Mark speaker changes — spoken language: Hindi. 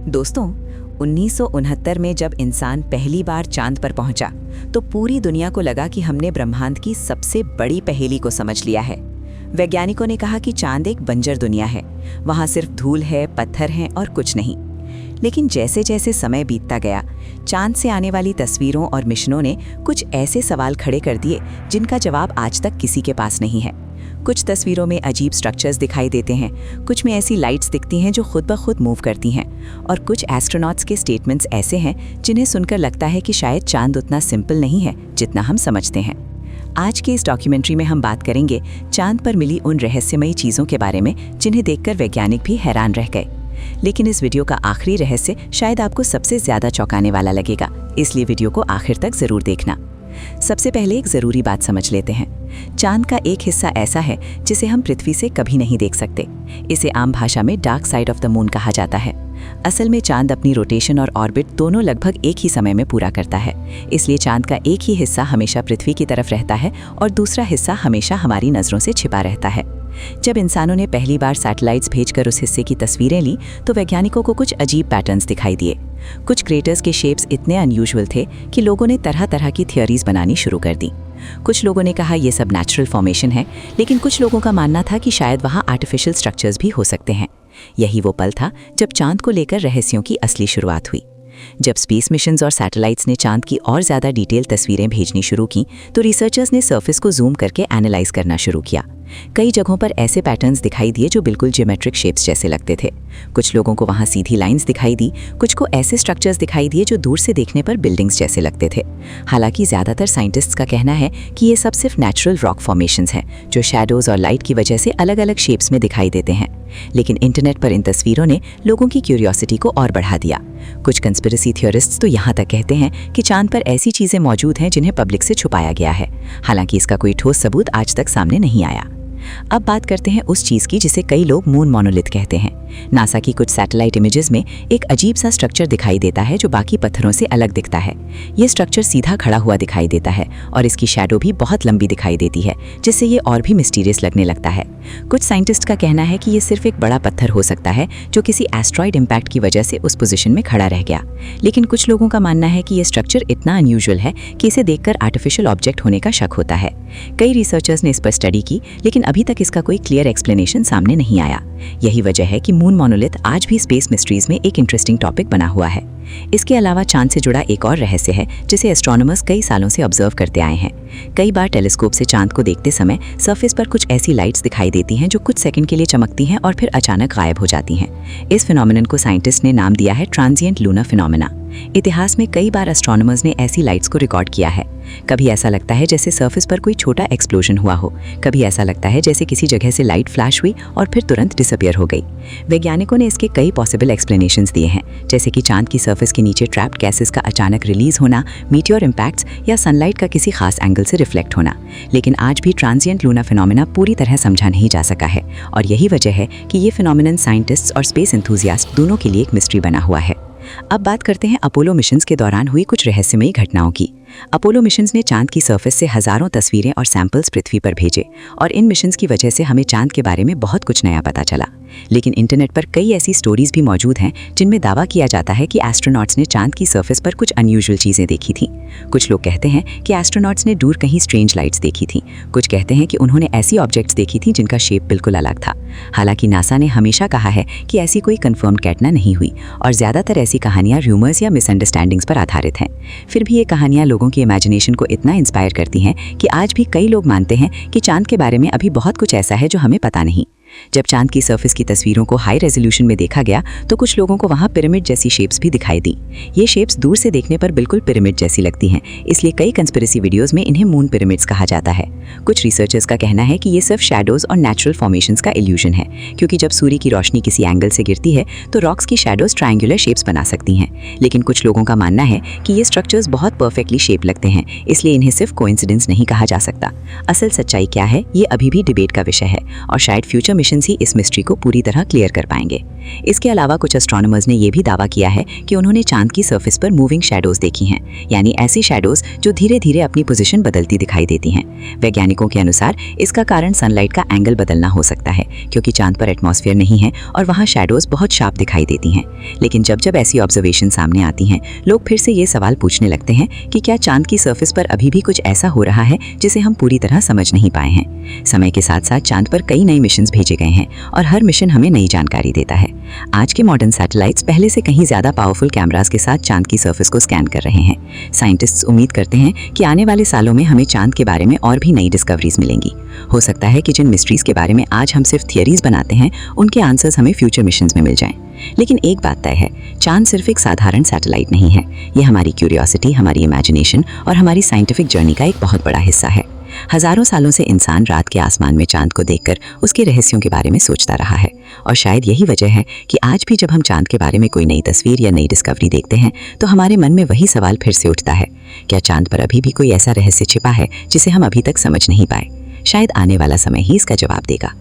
Speaker 1: दोस्तों, 1969 में जब इंसान पहली बार चांद पर पहुंचा तो पूरी दुनिया को लगा कि हमने ब्रह्मांड की सबसे बड़ी पहेली को समझ लिया है। वैज्ञानिकों ने कहा कि चांद एक बंजर दुनिया है, वहां सिर्फ धूल है, पत्थर हैं और कुछ नहीं। लेकिन जैसे जैसे समय बीतता गया, चांद से आने वाली तस्वीरों और मिशनों ने कुछ ऐसे सवाल खड़े कर दिए जिनका जवाब आज तक किसी के पास नहीं है। कुछ तस्वीरों में अजीब स्ट्रक्चर्स दिखाई देते हैं, कुछ में ऐसी लाइट्स दिखती हैं जो खुद ब खुद मूव करती हैं, और कुछ एस्ट्रोनॉट्स के स्टेटमेंट्स ऐसे हैं जिन्हें सुनकर लगता है कि शायद चांद उतना सिंपल नहीं है जितना हम समझते हैं। आज के इस डॉक्यूमेंट्री में हम बात करेंगे चांद पर मिली उन रहस्यमयी चीज़ों के बारे में जिन्हें देखकर वैज्ञानिक भी हैरान रह गए। लेकिन इस वीडियो का आखिरी रहस्य शायद आपको सबसे ज़्यादा चौंकाने वाला लगेगा, इसलिए वीडियो को आखिर तक ज़रूर देखना। सबसे पहले एक ज़रूरी बात समझ लेते हैं। चांद का एक हिस्सा ऐसा है जिसे हम पृथ्वी से कभी नहीं देख सकते। इसे आम भाषा में dark side of the moon कहा जाता है। असल में चांद अपनी रोटेशन और ऑर्बिट दोनों लगभग एक ही समय में पूरा करता है, इसलिए चांद का एक ही हिस्सा हमेशा पृथ्वी की तरफ रहता है और दूसरा हिस्सा हमेशा हमारी नज़रों से छिपा रहता है। जब इंसानों ने पहली बार सैटेलाइट्स भेजकर उस हिस्से की तस्वीरें ली तो वैज्ञानिकों को कुछ अजीब पैटर्न्स दिखाई दिए। कुछ क्रेटर्स के शेप्स इतने अनयूजुअल थे कि लोगों ने तरह तरह की थियोरीज बनानी शुरू कर दी। कुछ लोगों ने कहा ये सब नेचुरल फॉर्मेशन है, लेकिन कुछ लोगों का मानना था कि शायद वहाँ आर्टिफिशियल स्ट्रक्चर्स भी हो सकते हैं। यही वो पल था जब चांद को लेकर रहस्यों की असली शुरुआत हुई। जब स्पेस मिशंस और सैटेलाइट्स ने चांद की और ज़्यादा डिटेल तस्वीरें भेजनी शुरू की तो रिसर्चर्स ने सरफेस को जूम करके एनालाइज करना शुरू किया। कई जगहों पर ऐसे पैटर्न्स दिखाई दिए जो बिल्कुल ज्योमेट्रिक शेप्स जैसे लगते थे। कुछ लोगों को वहाँ सीधी लाइंस दिखाई दी, कुछ को ऐसे स्ट्रक्चर्स दिखाई दिए जो दूर से देखने पर बिल्डिंग्स जैसे लगते थे। हालांकि ज़्यादातर साइंटिस्ट्स का कहना है कि ये सब सिर्फ नेचुरल रॉक फॉर्मेशंस हैं जो शैडोज़ और लाइट की वजह से अलग अलग शेप्स में दिखाई देते हैं। लेकिन इंटरनेट पर इन तस्वीरों ने लोगों की क्यूरियोसिटी को और बढ़ा दिया। कुछ कंस्पिरेसी थ्योरिस्ट्स तो यहाँ तक कहते हैं कि चांद पर ऐसी चीज़ें मौजूद हैं जिन्हें पब्लिक से छुपाया गया है। हालांकि इसका कोई ठोस सबूत आज तक सामने नहीं आया। अब बात करते हैं उस चीज़ की जिसे कई लोग मून मोनोलिथ कहते हैं। नासा की कुछ सैटेलाइट इमेजेस में एक अजीब सा स्ट्रक्चर दिखाई देता है जो बाकी पत्थरों से अलग दिखता है। ये स्ट्रक्चर सीधा खड़ा हुआ दिखाई देता है और इसकी शैडो भी बहुत लंबी दिखाई देती है, जिससे ये और भी मिस्टीरियस लगने लगता है। कुछ साइंटिस्ट का कहना है कि ये सिर्फ एक बड़ा पत्थर हो सकता है जो किसी एस्ट्रॉइड इम्पैक्ट की वजह से उस पोजीशन में खड़ा रह गया। लेकिन कुछ लोगों का मानना है कि ये स्ट्रक्चर इतना अनयूजुअल है कि इसे देखकर आर्टिफिशियल ऑब्जेक्ट होने का शक होता है। कई रिसर्चर्स ने इस पर स्टडी की, लेकिन अभी तक इसका कोई क्लियर एक्सप्लेनेशन सामने नहीं आया। यही वजह है कि मून मोनोलिथ आज भी स्पेस मिस्ट्रीज में एक इंटरेस्टिंग टॉपिक बना हुआ है। इसके अलावा चांद से जुड़ा एक और रहस्य है जिसे एस्ट्रोनॉमर्स कई सालों से ऑब्जर्व करते आए हैं। कई बार टेलीस्कोप से चांद को देखते समय सरफेस पर कुछ ऐसी लाइट्स दिखाई देती हैं जो कुछ सेकंड के लिए चमकती हैं और फिर अचानक गायब हो जाती हैं। इस फिनोमेनन को साइंटिस्ट ने नाम दिया है ट्रांजिएंट लूनर फिनोमेना। इतिहास में कई बार एस्ट्रोनॉमर्स ने ऐसी लाइट्स को रिकॉर्ड किया है। कभी ऐसा लगता है जैसे सरफेस पर कोई छोटा एक्सप्लोजन हुआ हो, कभी ऐसा लगता है जैसे किसी जगह से लाइट फ्लैश हुई और फिर तुरंत डिसअपियर हो गई। वैज्ञानिकों ने इसके कई पॉसिबल एक्सप्लेनेशंस दिए हैं, जैसे कि चांद की सरफेस के नीचे ट्रैप्ड गैसेस का अचानक रिलीज होना, मीटियोर इम्पैक्ट्स या सनलाइट का किसी खास एंगल से रिफ्लेक्ट होना। लेकिन आज भी ट्रांजिएंट लूनर फिनोमेना पूरी तरह समझा नहीं जा सका है, और यही वजह है कि ये फिनोमेनन साइंटिस्ट्स और स्पेस एंथुसियास्ट दोनों के लिए एक मिस्ट्री बना हुआ है। अब बात करते हैं अपोलो मिशंस के दौरान हुई कुछ रहस्यमयी घटनाओं की। अपोलो मिशंस ने चांद की सरफेस से हज़ारों तस्वीरें और सैंपल्स पृथ्वी पर भेजे, और इन मिशंस की वजह से हमें चांद के बारे में बहुत कुछ नया पता चला। लेकिन इंटरनेट पर कई ऐसी स्टोरीज भी मौजूद हैं जिनमें दावा किया जाता है कि एस्ट्रोनॉट्स ने चांद की सरफेस पर कुछ अनयूजुअल चीज़ें देखी थीं। कुछ लोग कहते हैं कि एस्ट्रोनॉट्स ने दूर कहीं स्ट्रेंज लाइट्स देखी थीं। कुछ कहते हैं कि उन्होंने ऐसी ऑब्जेक्ट्स देखी थीं जिनका शेप बिल्कुल अलग था। हालांकि नासा ने हमेशा कहा है कि ऐसी कोई कन्फर्म्ड घटना नहीं हुई, और ज़्यादातर ऐसी कहानियाँ र्यूमर्स या मिसअंडरस्टैंडिंग्स पर आधारित हैं। फिर भी ये कहानियाँ लोगों की इमेजिनेशन को इतना इंस्पायर करती हैं कि आज भी कई लोग मानते हैं कि चांद के बारे में अभी बहुत कुछ ऐसा है जो हमें पता नहीं। जब चांद की सरफेस की तस्वीरों को हाई रेजोल्यूशन में देखा गया तो कुछ लोगों को वहाँ पिरामिड जैसी शेप्स भी दिखाई दी। ये शेप्स दूर से देखने पर बिल्कुल पिरामिड जैसी लगती हैं, इसलिए कई कंस्पिरेसी वीडियोस में इन्हें मून पिरामिड्स कहा जाता है। कुछ रिसर्चर्स का कहना है कि ये सिर्फ शैडोज और नेचुरल फॉर्मेशंस का इल्यूजन है, क्योंकि जब सूर्य की रोशनी किसी एंगल से गिरती है तो रॉक्स की शैडोज ट्रायंगुलर शेप्स बना सकती हैं। लेकिन कुछ लोगों का मानना है कि ये स्ट्रक्चर्स बहुत परफेक्टली शेप लगते हैं, इसलिए इन्हें सिर्फ कोइंसिडेंस नहीं कहा जा सकता। असल सच्चाई क्या है, ये अभी भी डिबेट का विषय है, और शायद फ्यूचर ऑब्जर्वेशंस ही इस मिस्ट्री को पूरी तरह क्लियर कर पाएंगे। इसके अलावा कुछ एस्ट्रोनॉमर्स ने यह भी दावा किया है कि उन्होंने चांद की सरफेस पर मूविंग शैडोज देखी हैं, यानी ऐसी शैडोज जो धीरे धीरे अपनी पोजीशन बदलती दिखाई देती हैं। वैज्ञानिकों के अनुसार इसका कारण सनलाइट का एंगल बदलना हो सकता है, क्योंकि चांद पर एटमॉस्फेयर नहीं है और वहाँ शैडोज बहुत शार्प दिखाई देती हैं। लेकिन जब जब ऐसी ऑब्जर्वेशन सामने आती हैं, लोग फिर से ये सवाल पूछने लगते हैं कि क्या चांद की सरफेस पर अभी भी कुछ ऐसा हो रहा है जिसे हम पूरी तरह समझ नहीं पाए हैं। समय के साथ साथ चांद पर कई नए मिशन भेजे गए हैं और हर मिशन हमें नई जानकारी देता है। आज के मॉडर्न सैटेलाइट्स पहले से कहीं ज्यादा पावरफुल कैमरास के साथ चांद की सरफेस को स्कैन कर रहे हैं। साइंटिस्ट्स उम्मीद करते हैं कि आने वाले सालों में हमें चांद के बारे में और भी नई डिस्कवरीज मिलेंगी। हो सकता है कि जिन मिस्ट्रीज के बारे में आज हम सिर्फ थियरीज बनाते हैं, उनके आंसर्स हमें फ्यूचर मिशंस में मिल जाएं। लेकिन एक बात तय है, चांद सिर्फ एक साधारण सैटेलाइट नहीं है। ये हमारी क्यूरियोसिटी, हमारी इमेजिनेशन और हमारी साइंटिफिक जर्नी का एक बहुत बड़ा हिस्सा है। हजारों सालों से इंसान रात के आसमान में चांद को देखकर उसके रहस्यों के बारे में सोचता रहा है, और शायद यही वजह है कि आज भी जब हम चांद के बारे में कोई नई तस्वीर या नई डिस्कवरी देखते हैं तो हमारे मन में वही सवाल फिर से उठता है, क्या चांद पर अभी भी कोई ऐसा रहस्य छिपा है जिसे हम अभी तक समझ नहीं पाए? शायद आने वाला समय ही इसका जवाब देगा।